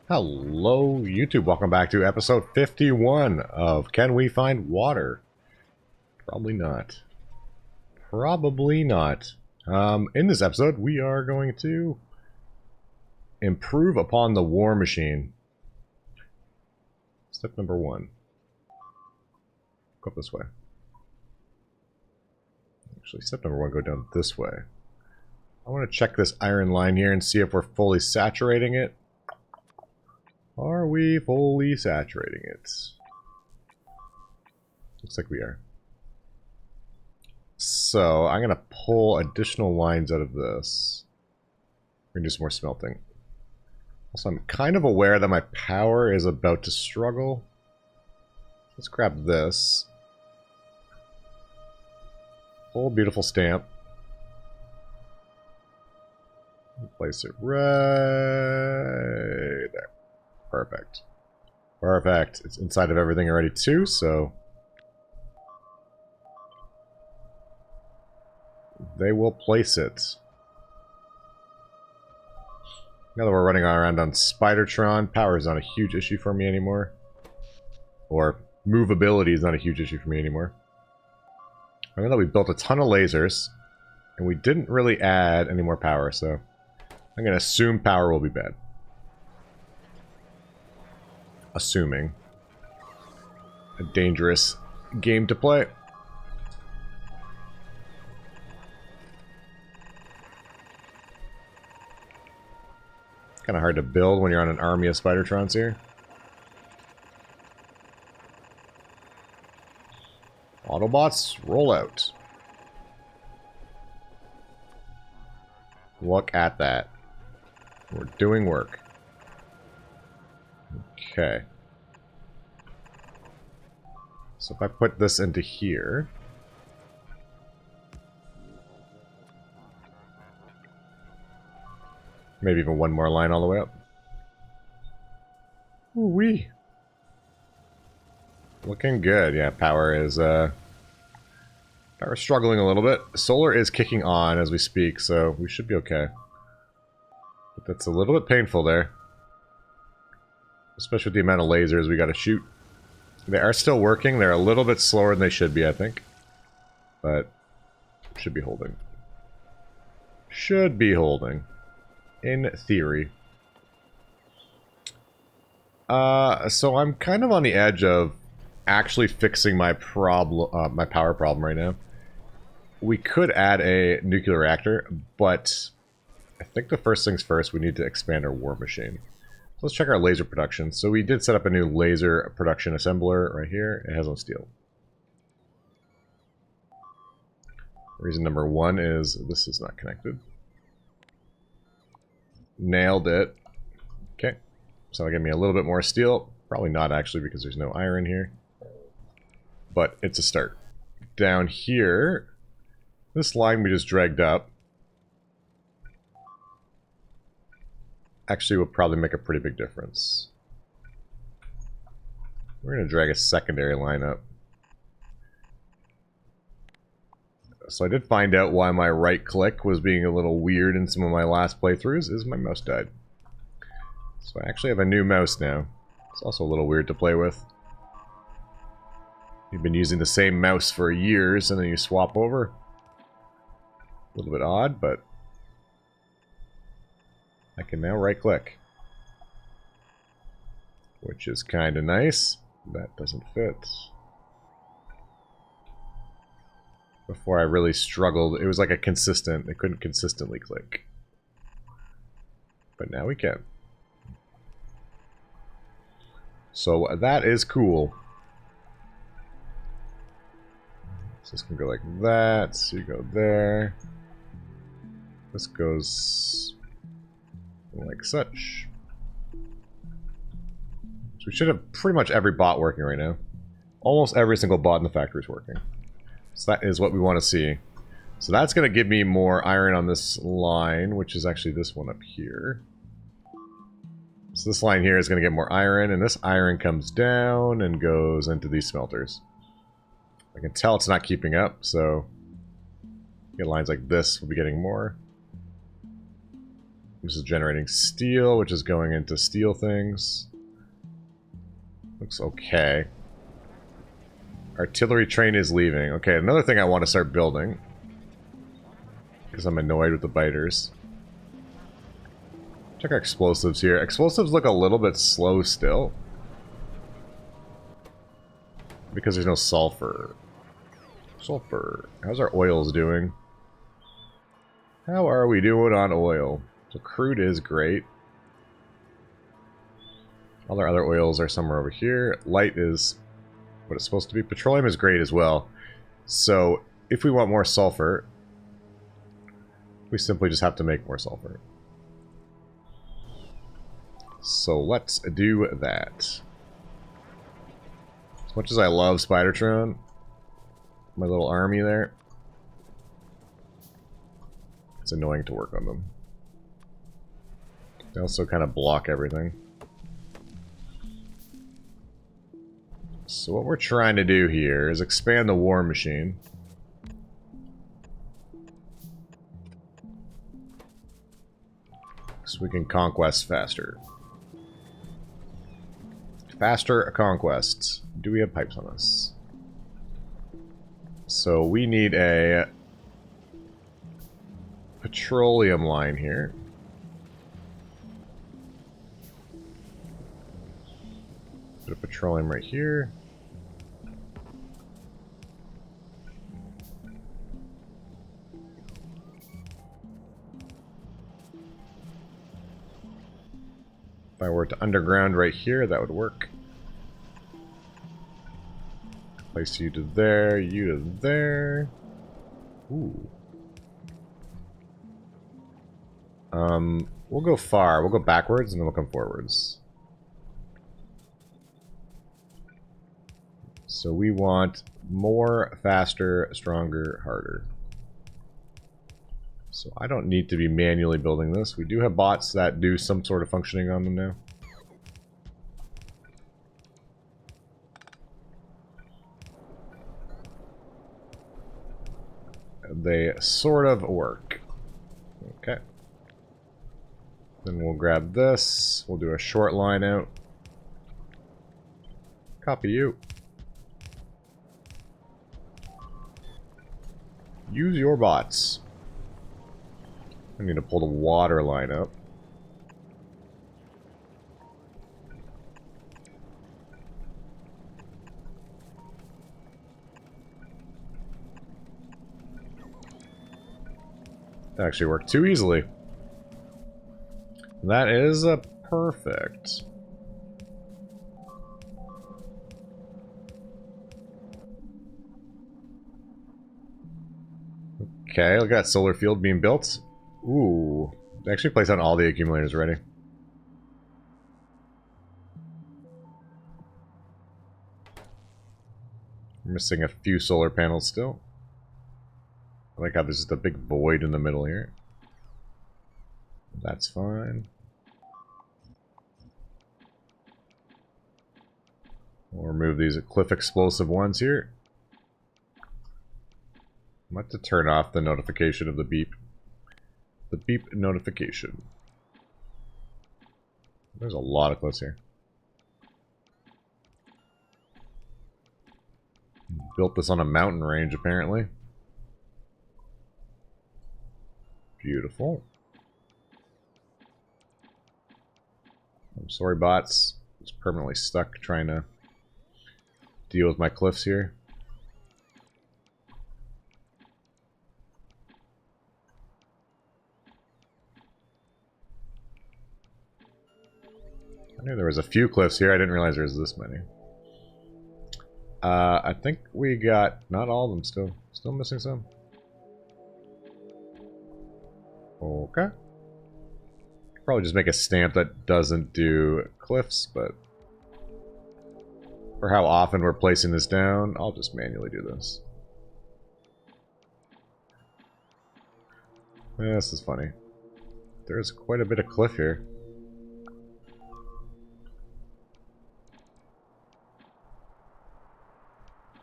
Hello, YouTube. Welcome back to episode 51 of Can We Find Water? Probably not. Probably not. In this episode, we are going to improve upon the war machine. Step number 1. Go up this way. Actually, step number 1, go down this way. I want to check this iron line here and see if we're fully saturating it. Are we fully saturating it? Looks like we are. So, I'm going to pull additional lines out of this. We're going to do some more smelting. Also, I'm kind of aware that my power is about to struggle. Let's grab this. Full beautiful stamp. Place it right there. Perfect. Perfect. It's inside of everything already too, so they will place it. Now that we're running around on Spidertron, power is not a huge issue for me anymore. Or movability is not a huge issue for me anymore. I know that we built a ton of lasers, and we didn't really add any more power, so I'm going to assume power will be bad. Assuming. A dangerous game to play. Kind of hard to build when you're on an army of Spidertrons here. Autobots, roll out. Look at that. We're doing work. Okay. So if I put this into here... maybe even one more line all the way up. Ooh-wee. Looking good. Yeah, power is, power's struggling a little bit. Solar is kicking on as we speak, so we should be okay. But that's a little bit painful there. Especially with the amount of lasers we gotta shoot. They are still working. They're a little bit slower than they should be, I think. But should be holding. Should be holding. In theory. So I'm kind of on the edge of actually fixing my problem, my power problem right now. We could add a nuclear reactor, but I think the first things first, we need to expand our war machine. So let's check our laser production. So we did set up a new laser production assembler right here. It has no steel. Reason number 1 is this is not connected. Nailed it. Okay. So that'll give me a little bit more steel. Probably not actually because there's no iron here. But it's a start. Down here, this line we just dragged up actually will probably make a pretty big difference. We're going to drag a secondary line up. So I did find out why my right click was being a little weird in some of my last playthroughs, is my mouse died. So I actually have a new mouse now. It's also a little weird to play with. You've been using the same mouse for years and then you swap over. A little bit odd, but I can now right click. Which is kind of nice. That doesn't fit. Before I really struggled, it was like a consistent, it couldn't consistently click. But now we can. So that is cool. So this can go like that, so you go there. This goes like such. So we should have pretty much every bot working right now. Almost every single bot in the factory is working. So that is what we want to see. So that's going to give me more iron on this line, which is actually this one up here. So this line here is going to get more iron, and this iron comes down and goes into these smelters. I can tell it's not keeping up, so get lines like this, we'll be getting more. This is generating steel, which is going into steel things. Looks okay. Artillery train is leaving. Okay, another thing I want to start building. Because I'm annoyed with the biters. Check our explosives here. Explosives look a little bit slow still. Because there's no sulfur. Sulfur. How's our oils doing? How are we doing on oil? So crude is great. All our other oils are somewhere over here. Light is what it's supposed to be. Petroleum is great as well. So if we want more sulfur, we simply just have to make more sulfur. So let's do that. As much as I love Spidertron, my little army there, it's annoying to work on them. They also kind of block everything. So what we're trying to do here is expand the war machine. So we can conquest faster. Faster conquests. Do we have pipes on us? So we need a petroleum line here. Bit of petroleum right here. If I were to underground right here, that would work. Place you to there, you to there. Ooh. We'll go far. We'll go backwards and then we'll come forwards. So we want more, faster, stronger, harder. So I don't need to be manually building this. We do have bots that do some sort of functioning on them now. They sort of work. Okay. Then we'll grab this. We'll do a short line out. Copy you. Use your bots. I need to pull the water line up. That actually worked too easily. That is perfect. Okay, look at that solar field being built. Ooh, they actually placed on all the accumulators already. We're missing a few solar panels still. I like how there's just a big void in the middle here. That's fine. We'll remove these cliff explosive ones here. I'm about to turn off the notification of the beep. The beep notification. There's a lot of cliffs here. Built this on a mountain range, apparently. Beautiful. I'm sorry, bots. It's permanently stuck trying to deal with my cliffs here. I knew there was a few cliffs here. I didn't realize there was this many. I think we got not all of them still. Still missing some. Okay. Probably just make a stamp that doesn't do cliffs, but for how often we're placing this down, I'll just manually do this. Yeah, this is funny. There's quite a bit of cliff here.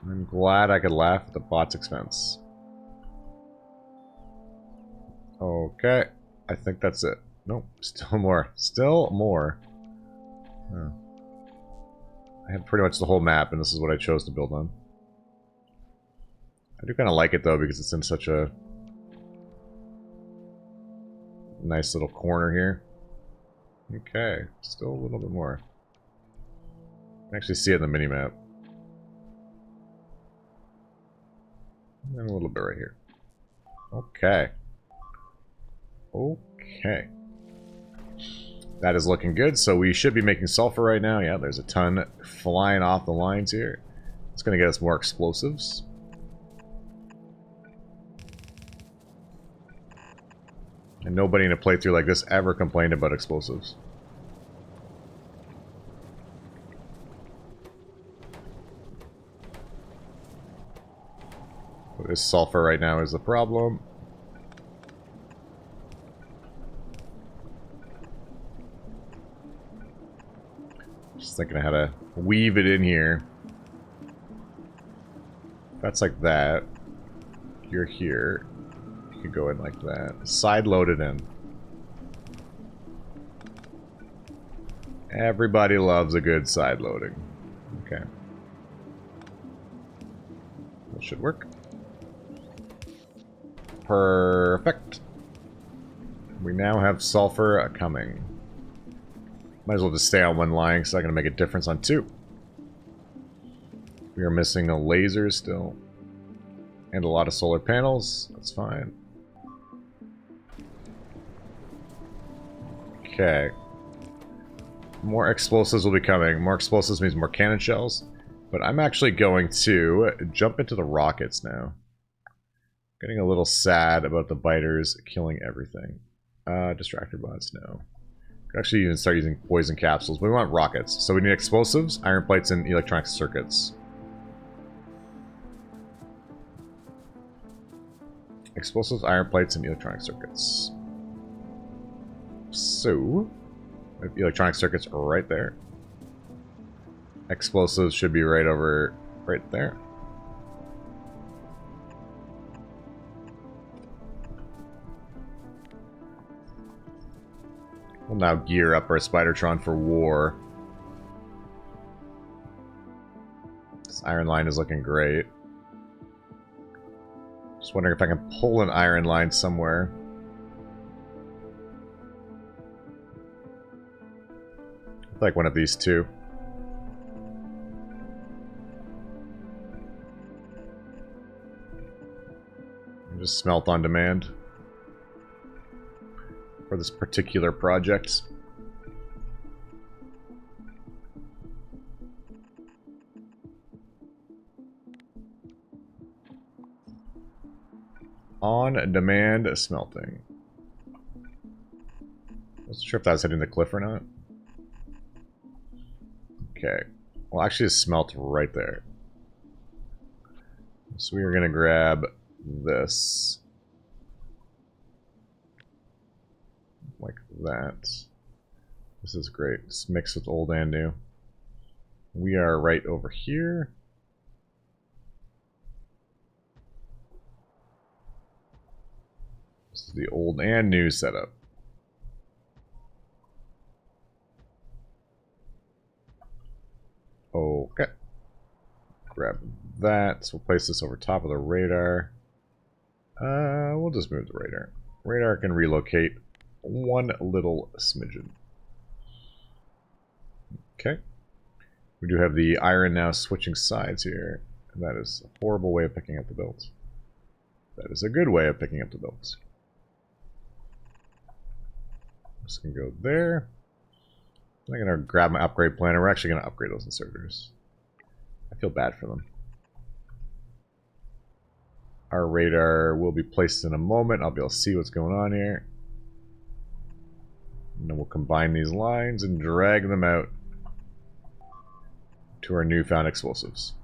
I'm glad I could laugh at the bot's expense. Okay, I think that's it. Nope, still more. Still more. Oh. I have pretty much the whole map, and this is what I chose to build on. I do kind of like it, though, because it's in such a nice little corner here. Okay, still a little bit more. You can actually see it in the minimap. And a little bit right here. Okay. Okay. That is looking good, so we should be making sulfur right now. Yeah, there's a ton flying off the lines here. It's going to get us more explosives. And nobody in a playthrough like this ever complained about explosives. But this sulfur right now is the problem. Just thinking of how to weave it in here. That's like that. You're here. You could go in like that. Side load it in. Everybody loves a good side loading. Okay. That should work. Perfect. We now have sulfur coming. Might as well just stay on one line because it's not going to make a difference on two. We are missing a laser still. And a lot of solar panels. That's fine. Okay. More explosives will be coming. More explosives means more cannon shells. But I'm actually going to jump into the rockets now. Getting a little sad about the biters killing everything. Distractor bots, no. Could actually even start using poison capsules. But we want rockets. So we need explosives, iron plates, and electronic circuits. Explosives, iron plates, and electronic circuits. So, electronic circuits are right there. Explosives should be right over, right there. We'll now gear up our Spidertron for war. This iron line is looking great. Just wondering if I can pull an iron line somewhere. Like one of these two. Just smelt on demand for this particular project. On demand smelting. Wasn't sure if that was hitting the cliff or not. Okay. Well, actually, it's smelt right there. So we are going to grab this. Like that. This is great. It's mixed with old and new. We are right over here. This is the old and new setup. Okay. Grab that. So we'll place this over top of the radar. We'll just move the radar. Radar can relocate one little smidgen. Okay. We do have the iron now switching sides here. And that is a horrible way of picking up the builds. That is a good way of picking up the builds. This can go there. I'm going to grab my upgrade planner. We're actually going to upgrade those inserters. I feel bad for them. Our radar will be placed in a moment. I'll be able to see what's going on here. And then we'll combine these lines and drag them out to our newfound explosives.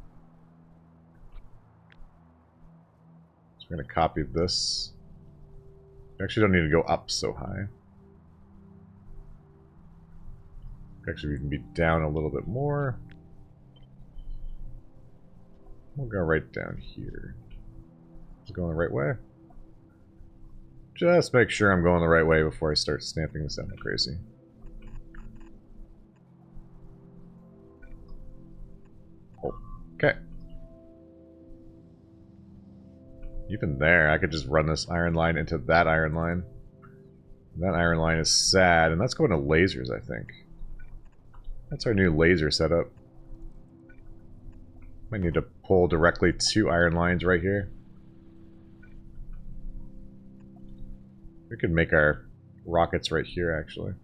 So we're going to copy this. We actually don't need to go up so high. Actually, we can be down a little bit more. We'll go right down here. Is it going the right way? Just make sure I'm going the right way before I start stamping this out like crazy. Okay. Even there, I could just run this iron line into that iron line. That iron line is sad, and that's going to lasers, I think. That's our new laser setup. Might need to pull directly to iron lines right here. We could make our rockets right here, actually.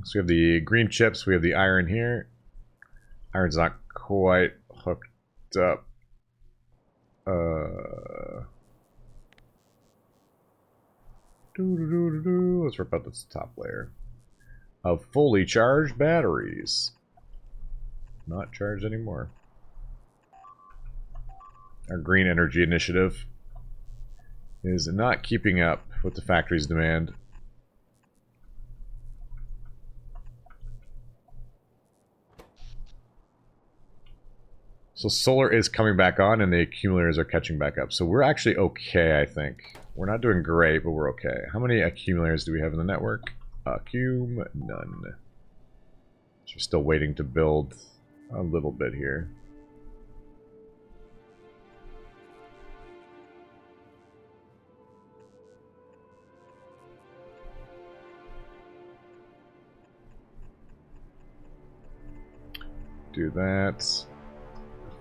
So we have the green chips, we have the iron here. Iron's not quite hooked up. Let's rip out this top layer of fully charged batteries. Not charged anymore. Our green energy initiative is not keeping up with the factory's demand. So solar is coming back on and the accumulators are catching back up. So we're actually okay, I think. We're not doing great, but we're okay. How many accumulators do we have in the network? None. So we're still waiting to build a little bit here. Do that.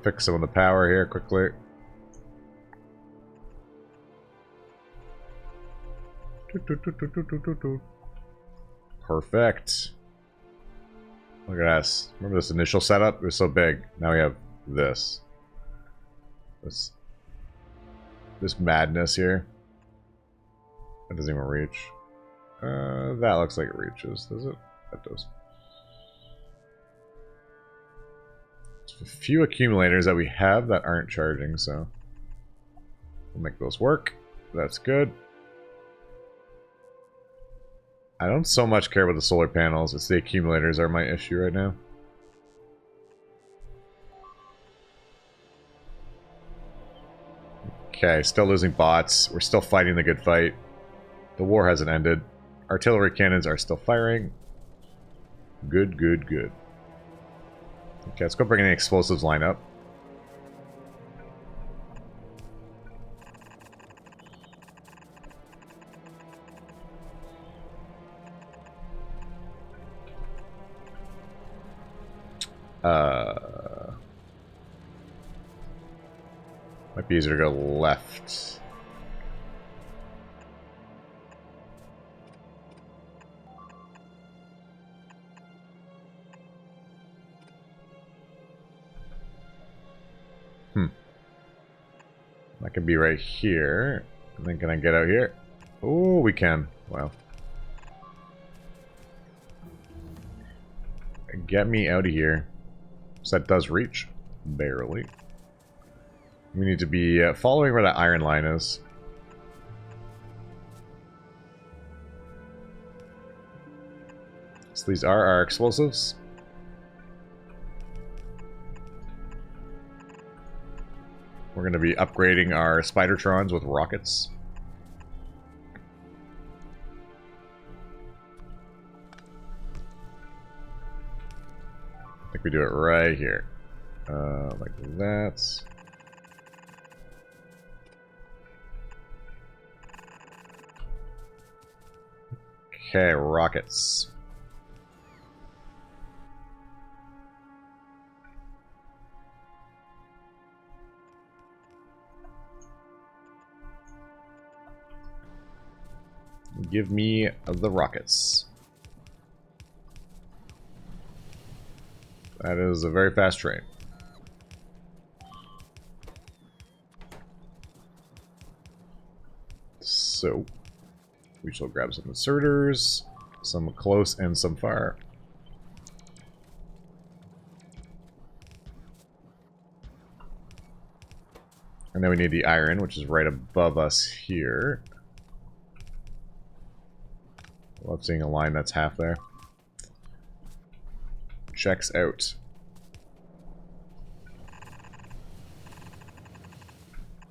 Fix some of the power here quickly. Perfect. Look at us. Remember this initial setup? It was so big. Now we have this. This madness here. That doesn't even reach. That looks like it reaches. Does it? That does. A few accumulators that we have that aren't charging, so we'll make those work. That's good. I don't so much care about the solar panels. It's the accumulators are my issue right now. Okay, still losing bots. We're still fighting the good fight. The war hasn't ended. Artillery cannons are still firing. Good, good, good. Okay, let's go bring in the explosives line up. Might be easier to go left. That could be right here. And then can I get out here? Oh, we can. Wow. Get me out of here. So that does reach. Barely. We need to be following where that iron line is. So these are our explosives. We're going to be upgrading our Spidertrons with rockets. I think we do it right here. Like that. Okay, rockets. Give me the rockets. That is a very fast train. So, we shall grab some inserters, some close and some far. And then we need the iron, which is right above us here. Love seeing a line that's half there. Checks out.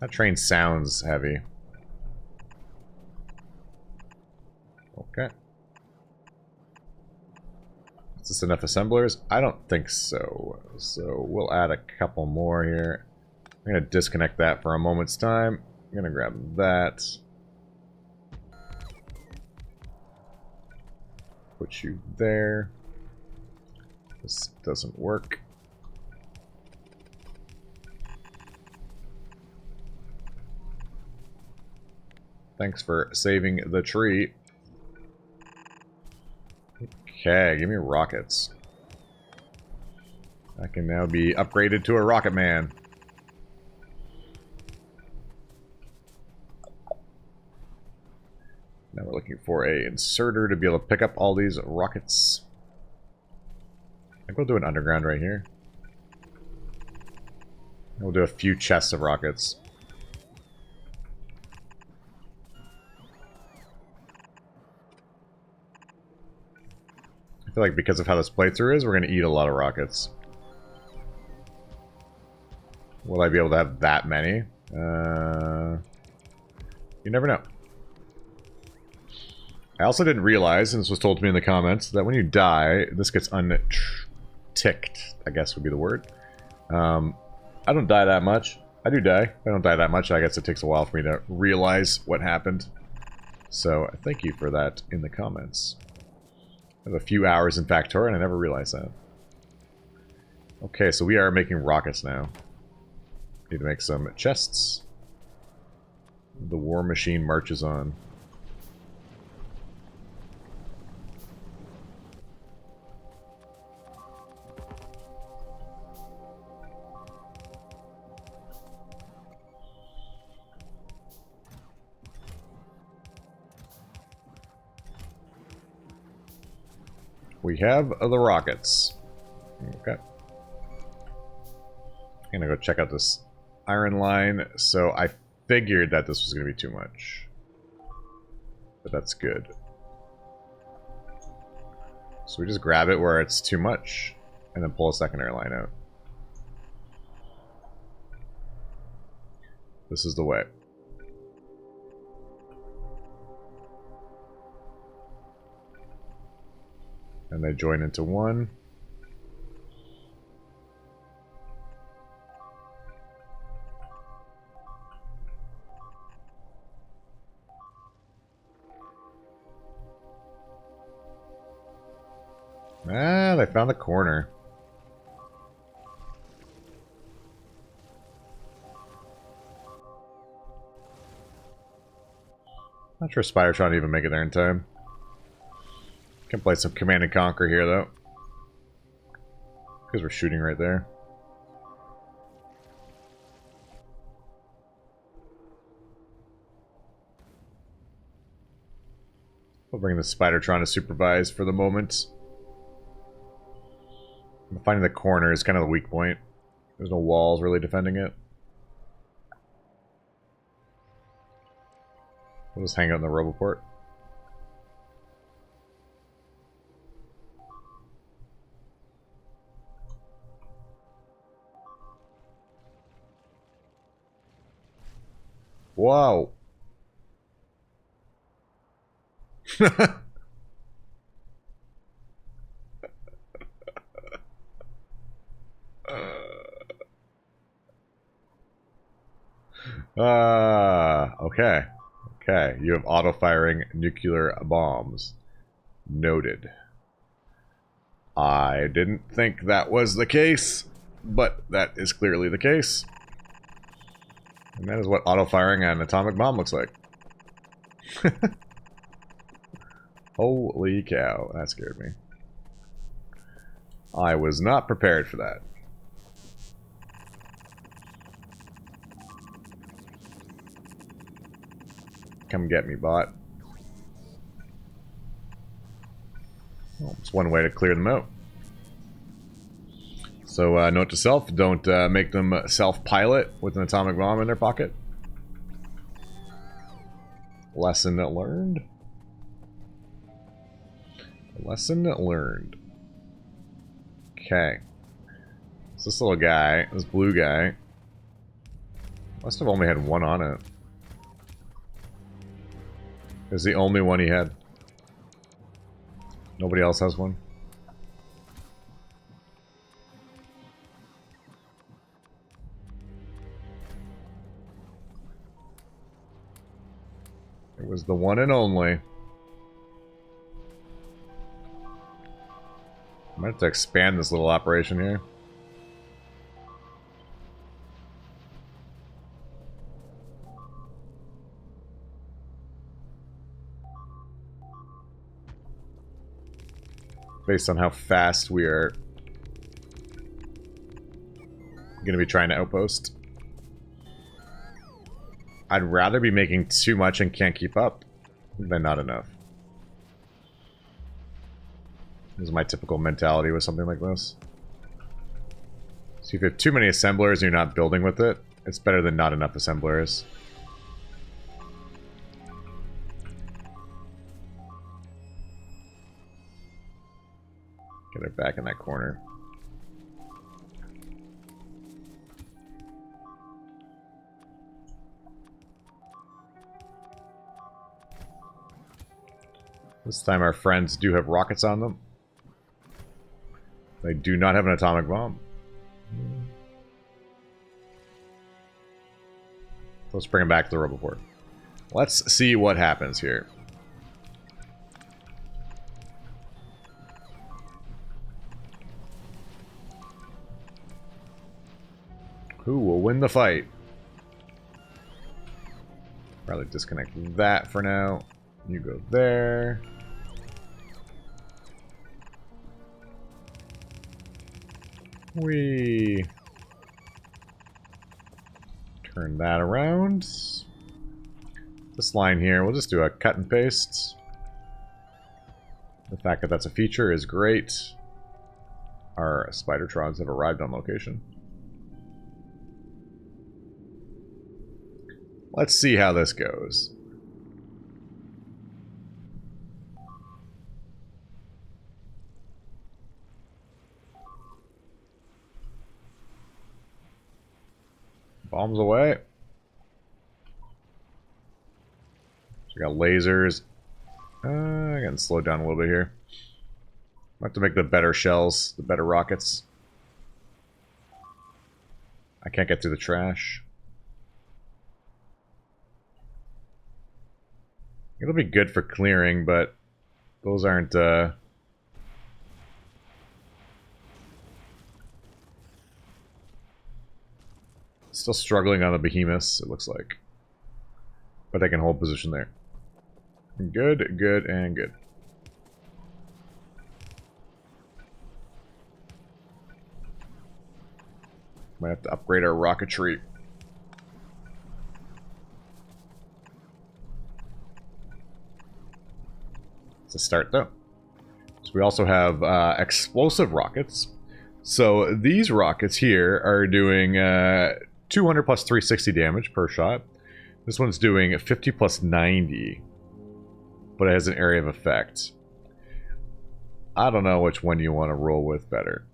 That train sounds heavy. Is this enough assemblers? I don't think so. So we'll add a couple more here. I'm going to disconnect that for a moment's time. I'm going to grab that. Put you there. This doesn't work. Thanks for saving the tree. Okay, give me rockets. I can now be upgraded to a rocket man. Now we're looking for a inserter to be able to pick up all these rockets. I think we'll do an underground right here. And we'll do a few chests of rockets. I feel like because of how this playthrough is, we're going to eat a lot of rockets. Will I be able to have that many? You never know. I also didn't realize, and this was told to me in the comments, that when you die, this gets unticked, I guess would be the word. I don't die that much. I do die. I don't die that much. I guess it takes a while for me to realize what happened. So, thank you for that in the comments. I have a few hours in Factorio, and I never realized that. Okay, so we are making rockets now. Need to make some chests. The war machine marches on. We have the rockets. Okay. I'm gonna go check out this iron line. So I figured that this was gonna be too much. But that's good. So we just grab it where it's too much, and then pull a secondary line out. This is the way. And they join into one. Ah, they found the corner. Not sure Spidertron even make it there in time. Can play some Command and Conquer here, though. Because we're shooting right there. We'll bring the Spidertron to supervise for the moment. I'm finding the corner is kind of the weak point. There's no walls really defending it. We'll just hang out in the Roboport. Wow. Okay. Okay, you have auto-firing nuclear bombs. Noted. I didn't think that was the case, but that is clearly the case. And that is what auto-firing an atomic bomb looks like. Holy cow, that scared me. I was not prepared for that. Come get me, bot. Well, it's one way to clear them out. So, note to self, don't make them self-pilot with an atomic bomb in their pocket. Lesson learned. Lesson learned. Okay. So this little guy, this blue guy, must have only had one on it. It was the only one he had. Nobody else has one. was the one and only. I might have to expand this little operation here. Based on how fast we are going to be trying to outpost. I'd rather be making too much and can't keep up than not enough. This is my typical mentality with something like this. So if you have too many assemblers and you're not building with it, it's better than not enough assemblers. Get it back in that corner. This time our friends do have rockets on them. They do not have an atomic bomb. Let's bring them back to the Roboport. Let's see what happens here. Who will win the fight? Probably disconnect that for now. You go there. We turn that around. This line here, we'll just do a cut and paste. The fact that that's a feature is great. Our Spidertrons have arrived on location. Let's see how this goes. Bombs away. So we got lasers. Getting slowed down a little bit here. I have to make the better shells, the better rockets. I can't get through the trash. It'll be good for clearing, but those aren't, still struggling on the behemoths, it looks like. But I can hold position there. Good, good, and good. Might have to upgrade our rocketry. To start though. So we also have explosive rockets. So these rockets here are doing 200 plus 360 damage per shot. This one's doing 50 plus 90, but it has an area of effect. I don't know which one you want to roll with better,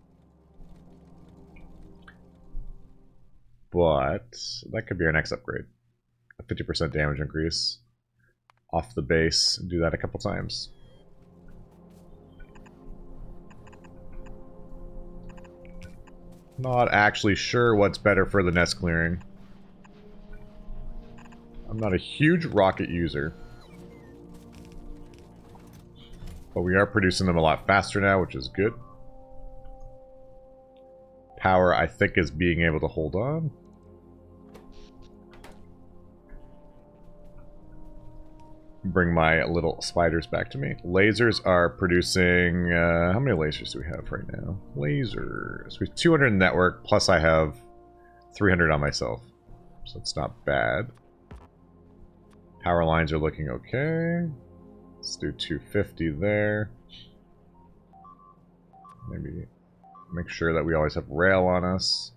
but that could be our next upgrade. A 50% damage increase off the base. Do that a couple times. Not actually sure what's better for the nest clearing. I'm not a huge rocket user, but we are producing them a lot faster now, which is good. Power, I think, is being able to hold on. Bring my little spiders back to me. Lasers are producing... how many lasers do we have right now? Lasers. We have 200 in network, plus I have 300 on myself. So it's not bad. Power lines are looking okay. Let's do 250 there. Maybe make sure that we always have rail on us.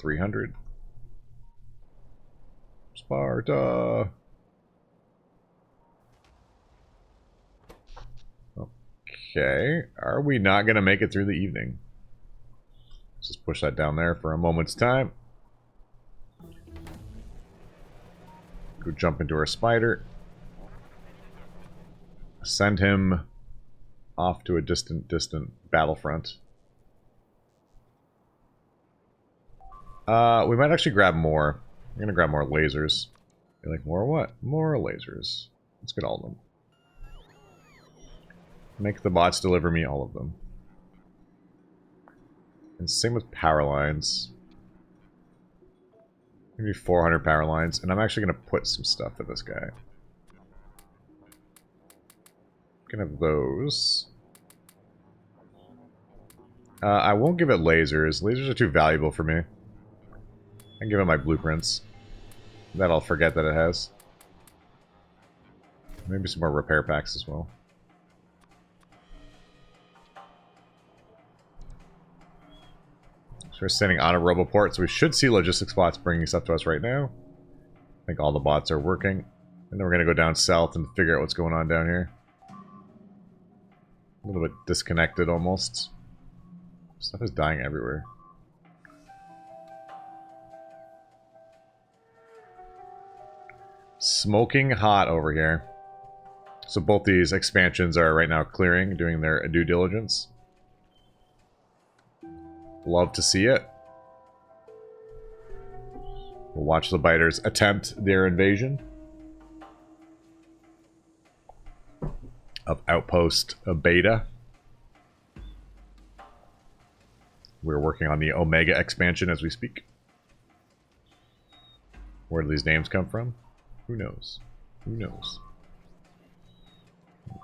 300. Sparta. Okay. Are we not going to make it through the evening? Let's just push that down there for a moment's time. Go jump into our spider. Send him off to a distant battlefront. We might actually grab more. I'm going to grab more lasers. You like more what? More lasers. Let's get all of them. Make the bots deliver me all of them. And same with power lines. Maybe 400 power lines. And I'm actually going to put some stuff in this guy. Can have those. I won't give it lasers. Lasers are too valuable for me. I can give it my blueprints. That I'll forget that it has. Maybe some more repair packs as well. So we're sending on a roboport, so we should see logistics bots bringing stuff to us right now. I think all the bots are working. And then we're going to go down south and figure out what's going on down here. A little bit disconnected almost. Stuff is dying everywhere. Smoking hot over here. So both these expansions are right now clearing, doing their due diligence. Love to see it. We'll watch the biters attempt their invasion of Outpost Beta. We're working on the Omega expansion as we speak. Where do these names come from? Who knows? Who knows?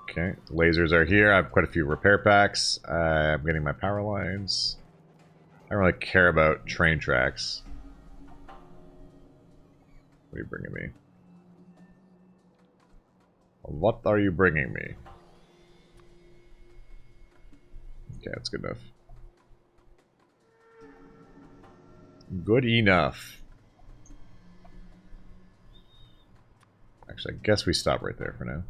Okay, lasers are here. I have quite a few repair packs. I'm getting my power lines. I don't really care about train tracks. What are you bringing me? What are you bringing me? Okay, that's good enough. Good enough. Actually, I guess we stop right there for now.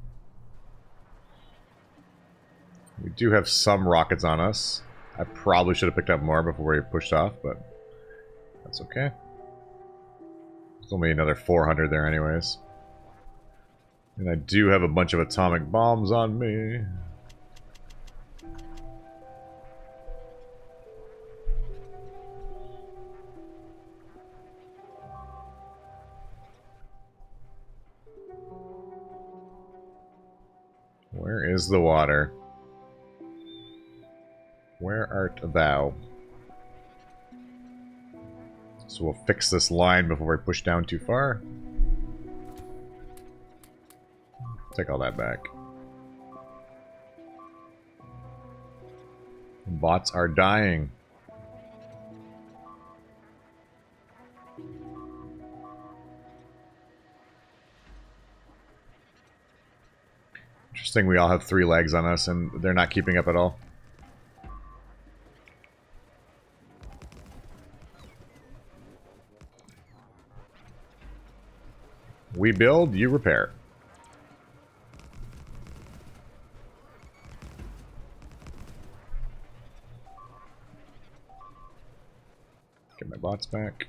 We do have some rockets on us. I probably should have picked up more before we pushed off, but that's okay. There's only another 400 there anyways. And I do have a bunch of atomic bombs on me. Where is the water? Where art thou? So we'll fix this line before we push down too far. Take all that back. Bots are dying. Interesting, we all have 3 legs on us and they're not keeping up at all. We build, you repair. Get my bots back.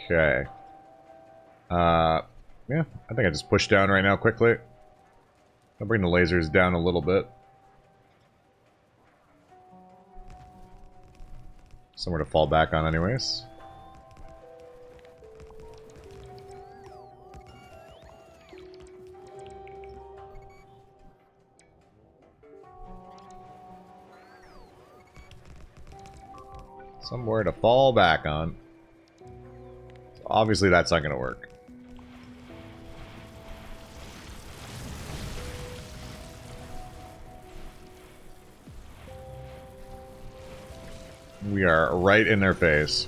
Okay. Yeah, I think I just push down right now quickly. I'll bring the lasers down a little bit. Somewhere to fall back on anyways. Somewhere to fall back on. Obviously that's not going to work. We are right in their face.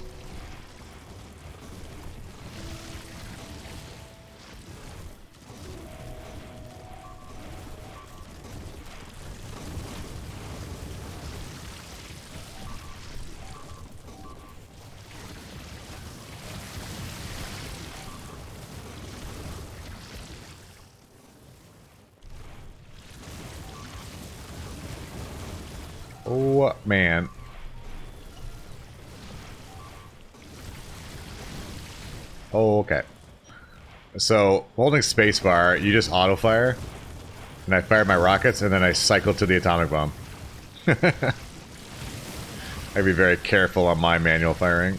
Oh, man. Oh, okay. So, holding spacebar, you just auto-fire. And I fire my rockets, and then I cycle to the atomic bomb. I'd be very careful on my manual firing.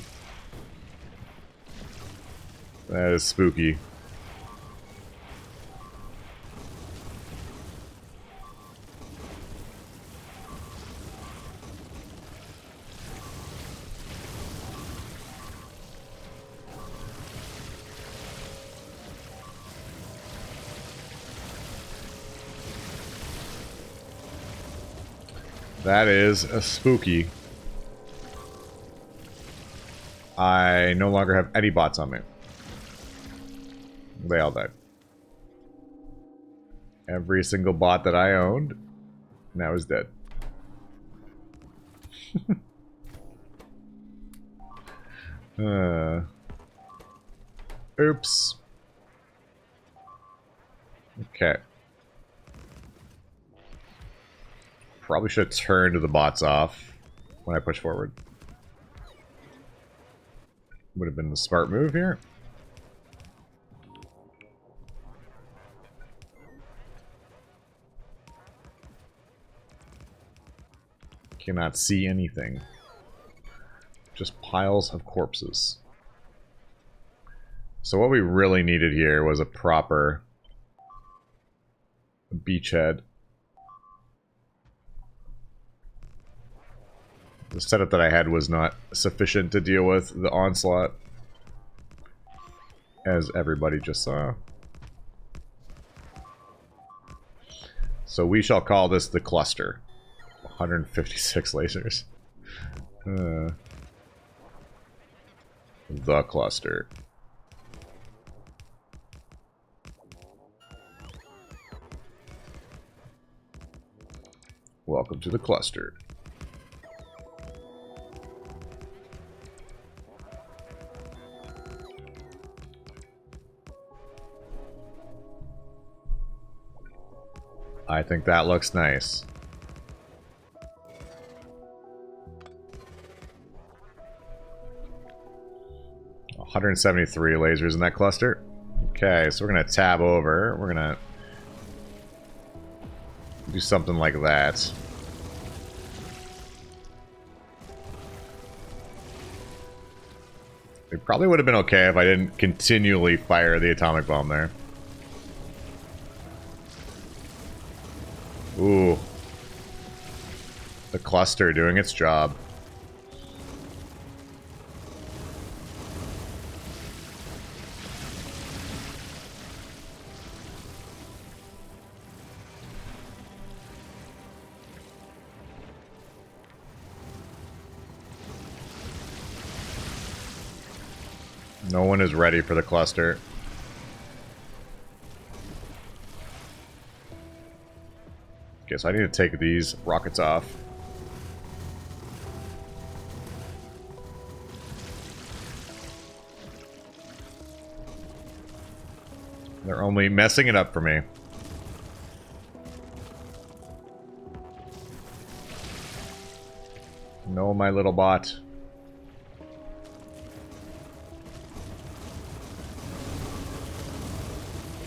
That is spooky. That is a spooky. I no longer have any bots on me. They all died. Every single bot that I owned now is dead. Oops. Okay. Probably should have turned the bots off when I push forward. Would have been the smart move here. Cannot see anything. Just piles of corpses. So what we really needed here was a proper beachhead. The setup that I had was not sufficient to deal with the onslaught, as everybody just saw. So we shall call this the cluster. 156 lasers. The cluster. Welcome to the cluster. I think that looks nice. $173 lasers in that cluster. Okay, so we're gonna tab over. We're gonna do something like that. It probably would have been okay if I didn't continually fire the atomic bomb there. Ooh. The cluster doing its job. No one is ready for the cluster. Okay, so I need to take these rockets off. They're only messing it up for me. No, my little bot.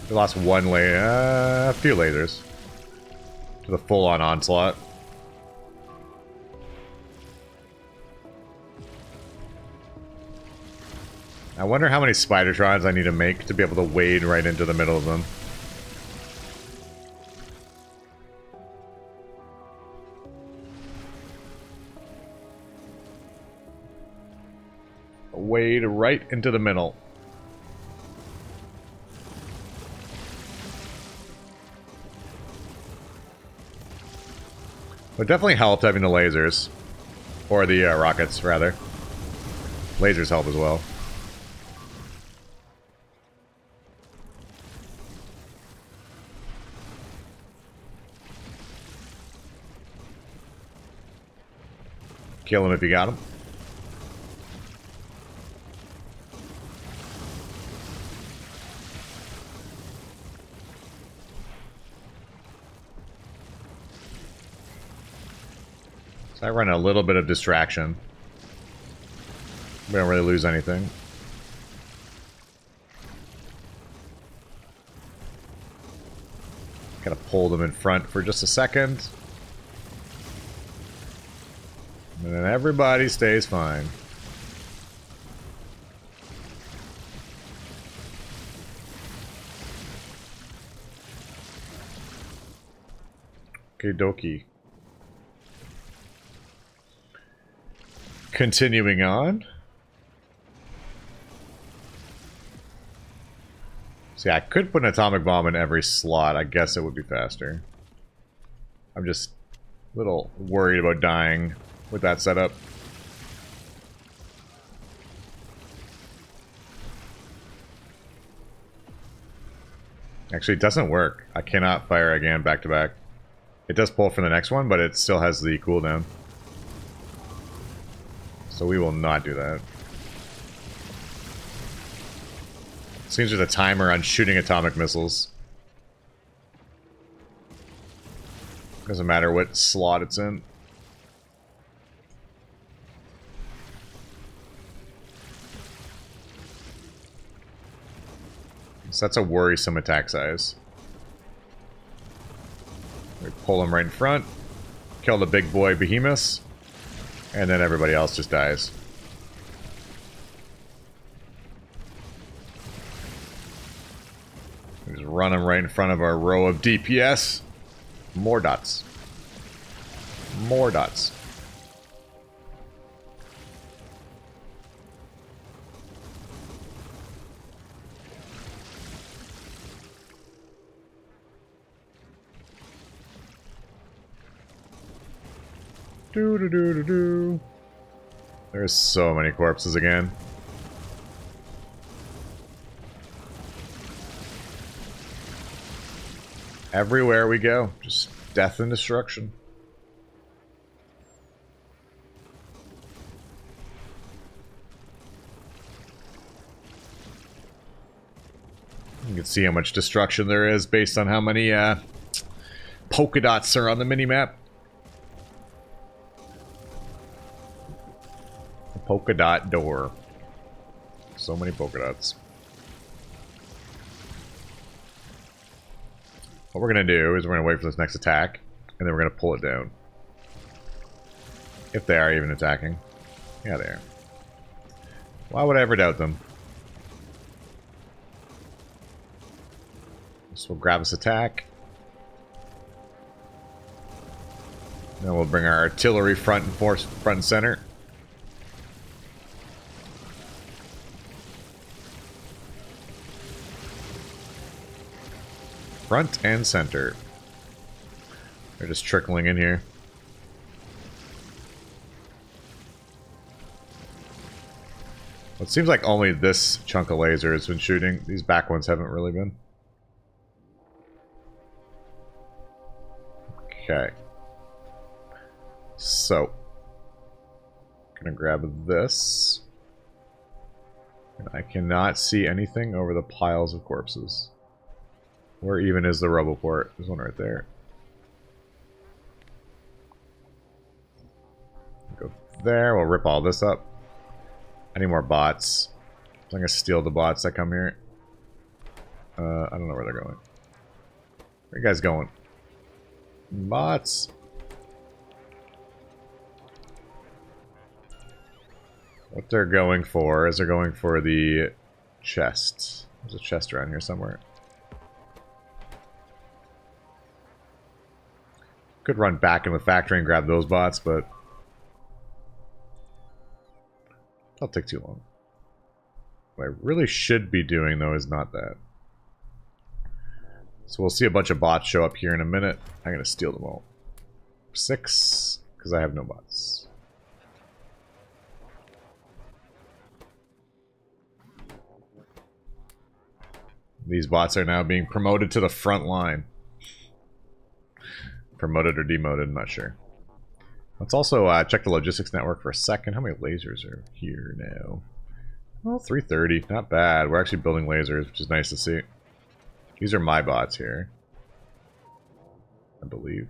We lost one laser, a few lasers. To the full-on onslaught. I wonder how many Spidertrons I need to make to be able to wade right into the middle of them. Wade right into the middle. It definitely helped having the lasers. Or the rockets, rather. Lasers help as well. Kill him if you got him. So I run a little bit of distraction. We don't really lose anything. Gotta pull them in front for just a second. And then everybody stays fine. Okie dokie. Continuing on. See, I could put an atomic bomb in every slot. I guess it would be faster. I'm just a little worried about dying with that setup. Actually, it doesn't work. I cannot fire again back to back. It does pull from the next one, but it still has the cooldown. So we will not do that. Seems there's a timer on shooting atomic missiles. Doesn't matter what slot it's in. So that's a worrisome attack size. We pull him right in front, kill the big boy behemoths, and then everybody else just dies. We just run him right in front of our row of DPS. More dots. More dots. Do. There's so many corpses again. Everywhere we go, just death and destruction. You can see how much destruction there is based on how many polka dots are on the minimap. Polka dot door. So many polka dots. What we're going to do is we're going to wait for this next attack, and then we're going to pull it down. If they are even attacking. Yeah, they are. Why would I ever doubt them? So we'll grab this attack. Then we'll bring our artillery front and center. Front and center. They're just trickling in here. Well, it seems like only this chunk of laser has been shooting. These back ones haven't really been. Okay. So. Gonna grab this. And I cannot see anything over the piles of corpses. Where even is the Roboport? There's one right there. Go there. We'll rip all this up. I need more bots. So I'm going to steal the bots that come here. I don't know where they're going. Where are you guys going? Bots. What they're going for is they're going for the chest. There's a chest around here somewhere. Could run back in the factory and grab those bots, but that'll take too long. What I really should be doing, though, is not that. So we'll see a bunch of bots show up here in a minute. I'm going to steal them all. 6, because I have no bots. These bots are now being promoted to the front line. Promoted or demoted, I'm not sure. Let's also check the logistics network for a second. How many lasers are here now? Well, 330. Not bad. We're actually building lasers, which is nice to see. These are my bots here. I believe.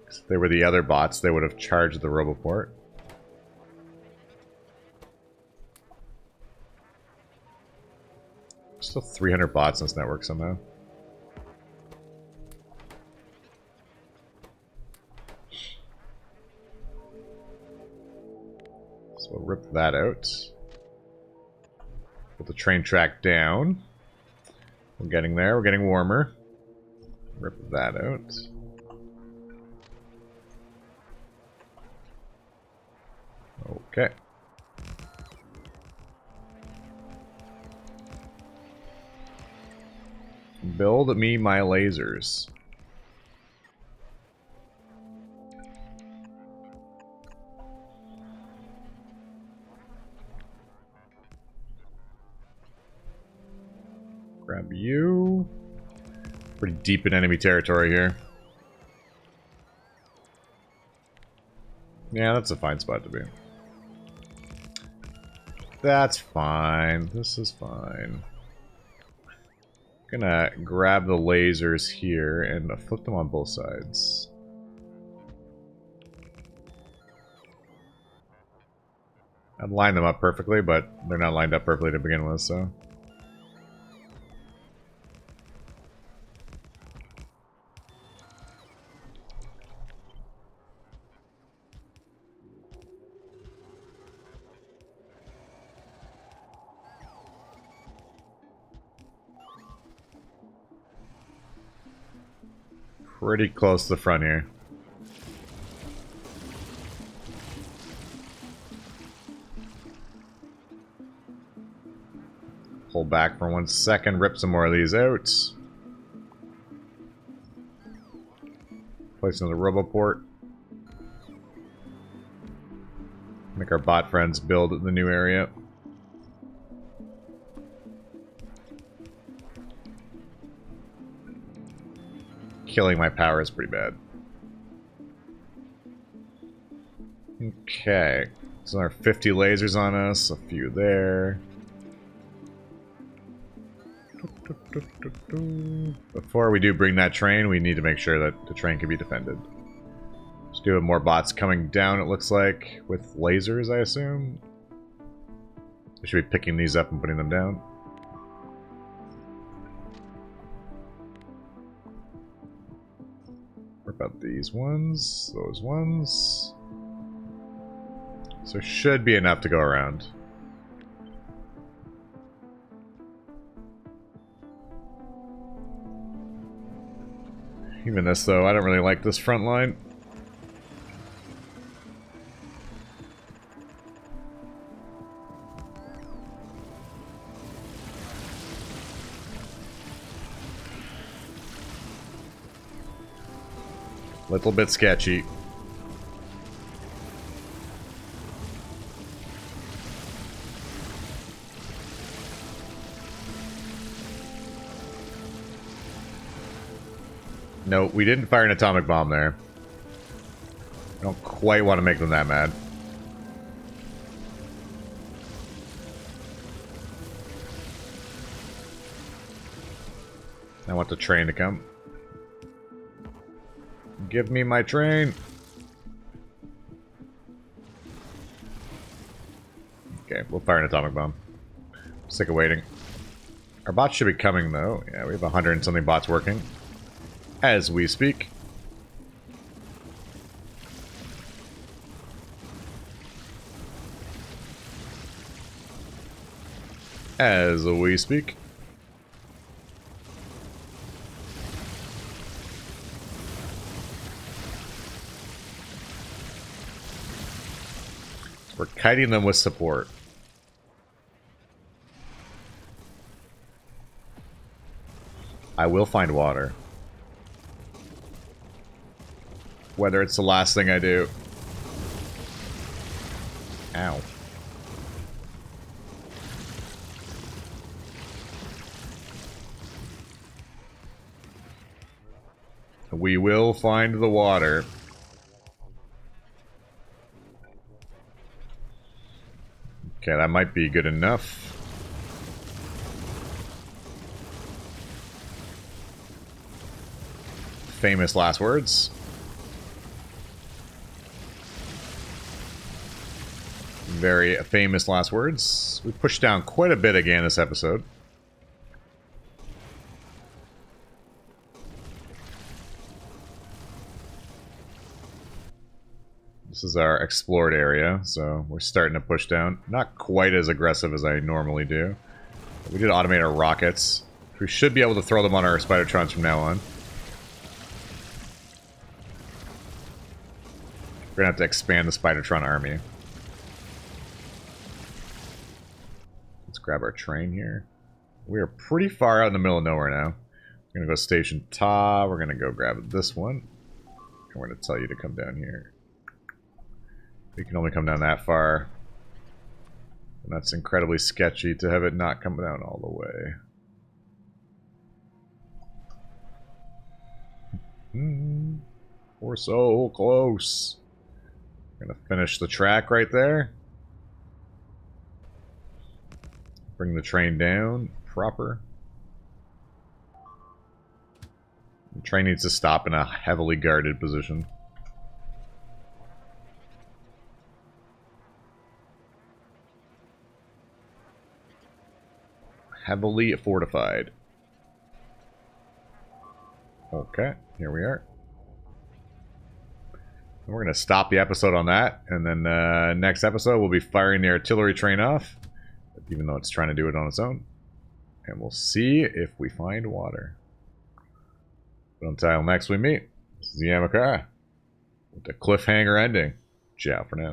If they were the other bots, they would have charged the Roboport. Still 300 bots in this network somehow. So we'll rip that out. Put the train track down. We're getting there. We're getting warmer. Rip that out. Okay. Build me my lasers. Grab you. Pretty deep in enemy territory here. Yeah, that's a fine spot to be. That's fine. This is fine. Gonna grab the lasers here and flip them on both sides. I'd line them up perfectly, but they're not lined up perfectly to begin with, so... Pretty close to the front here. Pull back for 1 second, rip some more of these out. Place another roboport. Make our bot friends build the new area. Killing my power is pretty bad. Okay. So there are 50 lasers on us, a few there. Before we do bring that train, we need to make sure that the train can be defended. Just do have more bots coming down, it looks like, with lasers, I assume. I should be picking these up and putting them down. What about these ones? Those ones? So should be enough to go around. Even this, though, I don't really like this front line. Little bit sketchy. No, we didn't fire an atomic bomb there. I don't quite want to make them that mad. I want the train to come. Give me my train. Okay, we'll fire an atomic bomb. Sick of waiting. Our bots should be coming, though. Yeah, we have 100 and something bots working. As we speak. As we speak. We're kiting them with support. I will find water. Whether it's the last thing I do. Ow. We will find the water. Okay, that might be good enough. Famous last words. Very famous last words. We pushed down quite a bit again this episode. This is our explored area, so we're starting to push down. Not quite as aggressive as I normally do. But we did automate our rockets. We should be able to throw them on our Spidertrons from now on. We're gonna have to expand the Spidertron army. grab our train here. We are pretty far out in the middle of nowhere now. We're going to go Station Ta. We're going to go grab this one. And we're going to tell you to come down here. You can only come down that far. And that's incredibly sketchy to have it not come down all the way. We're so close. Gonna finish the track right there. Bring the train down proper. The train needs to stop in a heavily guarded position. Heavily fortified. Okay, here we are. We're going to stop the episode on that, and then next episode we'll be firing the artillery train off, even though it's trying to do it on its own. And we'll see if we find water. But until next we meet, this is the Yamakara with the cliffhanger ending. Ciao for now.